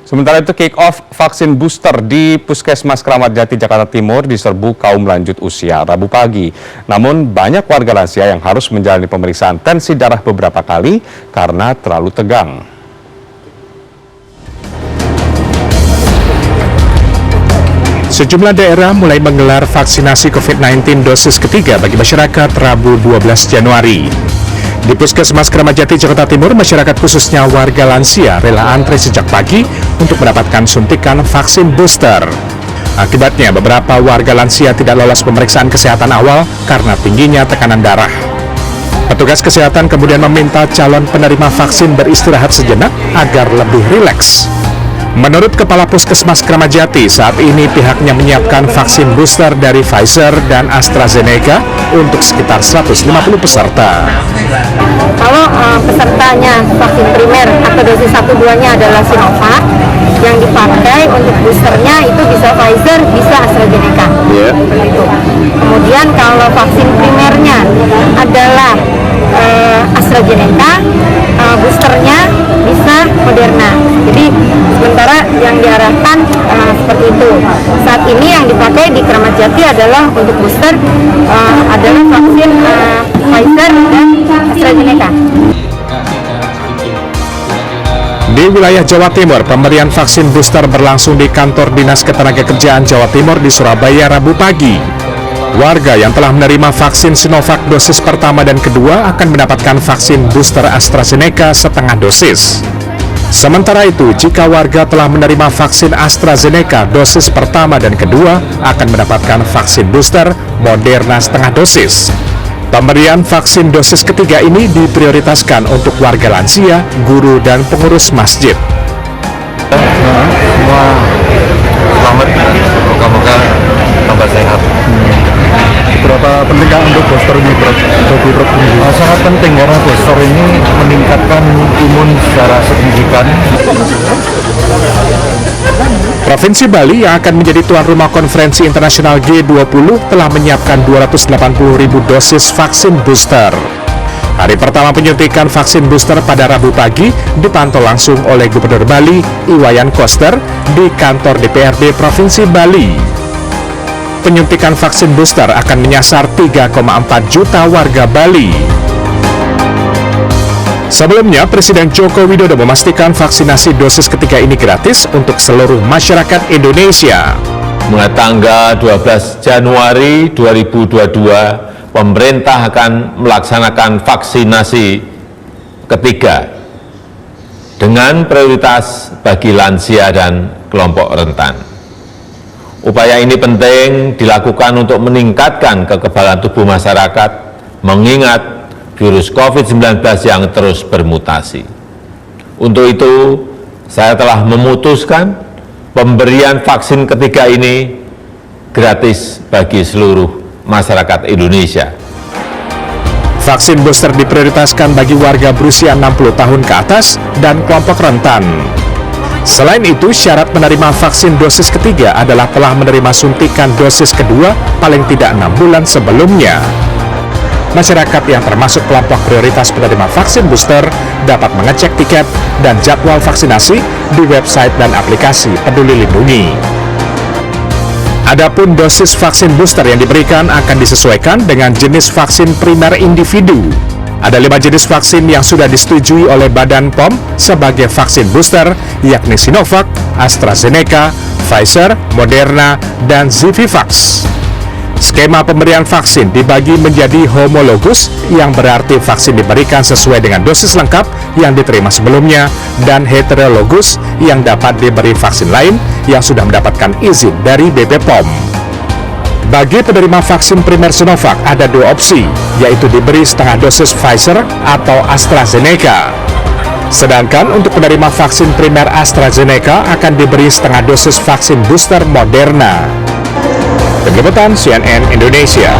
Sementara itu, kick-off vaksin booster di Puskesmas Kramat Jati, Jakarta Timur diserbu kaum lanjut usia Rabu pagi. Namun, banyak warga lansia yang harus menjalani pemeriksaan tensi darah beberapa kali karena terlalu tegang. Sejumlah daerah mulai menggelar vaksinasi COVID-19 dosis ketiga bagi masyarakat Rabu 12 Januari. Di Puskesmas Kramat Jati, Jakarta Timur, masyarakat khususnya warga lansia rela antre sejak pagi untuk mendapatkan suntikan vaksin booster. Akibatnya, beberapa warga lansia tidak lolos pemeriksaan kesehatan awal karena tingginya tekanan darah. Petugas kesehatan kemudian meminta calon penerima vaksin beristirahat sejenak agar lebih rileks. Menurut Kepala Puskesmas Kramat Jati, saat ini pihaknya menyiapkan vaksin booster dari Pfizer dan AstraZeneca untuk sekitar 150 peserta. Kalau pesertanya vaksin primer atau dosis 1-2-nya adalah Sinovac, yang dipakai untuk boosternya itu bisa Pfizer, bisa AstraZeneca. Kemudian kalau vaksin primernya adalah AstraZeneca, boosternya bisa Moderna. Jadi sementara yang diarahkan seperti itu. Saat ini yang dipakai di Kramat Jati adalah untuk booster adalah vaksin Pfizer dan AstraZeneca. Di wilayah Jawa Timur, pemberian vaksin booster berlangsung di kantor Dinas Ketenagakerjaan Jawa Timur di Surabaya Rabu pagi. Warga yang telah menerima vaksin Sinovac dosis pertama dan kedua akan mendapatkan vaksin booster AstraZeneca setengah dosis. Sementara itu, jika warga telah menerima vaksin AstraZeneca dosis pertama dan kedua akan mendapatkan vaksin booster Moderna setengah dosis. Pemberian vaksin dosis ketiga ini diprioritaskan untuk warga lansia, guru, dan pengurus masjid. Semua selamat, moga-moga tambah sehat. Berapa pentingkah untuk booster ini, Prof? Sangat penting karena booster ini meningkatkan imun secara signifikan. Provinsi Bali yang akan menjadi tuan rumah konferensi internasional G20 telah menyiapkan 280.000 dosis vaksin booster. Hari pertama penyuntikan vaksin booster pada Rabu pagi dipantau langsung oleh Gubernur Bali, Iwayan Koster, di kantor DPRD Provinsi Bali. Penyuntikan vaksin booster akan menyasar 3,4 juta warga Bali. Sebelumnya, Presiden Joko Widodo memastikan vaksinasi dosis ketiga ini gratis untuk seluruh masyarakat Indonesia. Mulai tanggal 12 Januari 2022, pemerintah akan melaksanakan vaksinasi ketiga dengan prioritas bagi lansia dan kelompok rentan. Upaya ini penting dilakukan untuk meningkatkan kekebalan tubuh masyarakat, mengingat virus COVID-19 yang terus bermutasi. Untuk itu, saya telah memutuskan pemberian vaksin ketiga ini gratis bagi seluruh masyarakat Indonesia. Vaksin booster diprioritaskan bagi warga berusia 60 tahun ke atas dan kelompok rentan. Selain itu, syarat menerima vaksin dosis ketiga adalah telah menerima suntikan dosis kedua paling tidak 6 bulan sebelumnya. Masyarakat yang termasuk kelompok prioritas penerima vaksin booster dapat mengecek tiket dan jadwal vaksinasi di website dan aplikasi Peduli Lindungi. Adapun dosis vaksin booster yang diberikan akan disesuaikan dengan jenis vaksin primer individu. Ada 5 jenis vaksin yang sudah disetujui oleh Badan POM sebagai vaksin booster, yakni Sinovac, AstraZeneca, Pfizer, Moderna, dan Zivivax. Skema pemberian vaksin dibagi menjadi homologus, yang berarti vaksin diberikan sesuai dengan dosis lengkap yang diterima sebelumnya, dan heterologus, yang dapat diberi vaksin lain yang sudah mendapatkan izin dari BPOM. Bagi penerima vaksin primer Sinovac ada 2 opsi, yaitu diberi setengah dosis Pfizer atau AstraZeneca. Sedangkan untuk penerima vaksin primer AstraZeneca akan diberi setengah dosis vaksin booster Moderna. Tim Liputan CNN Indonesia.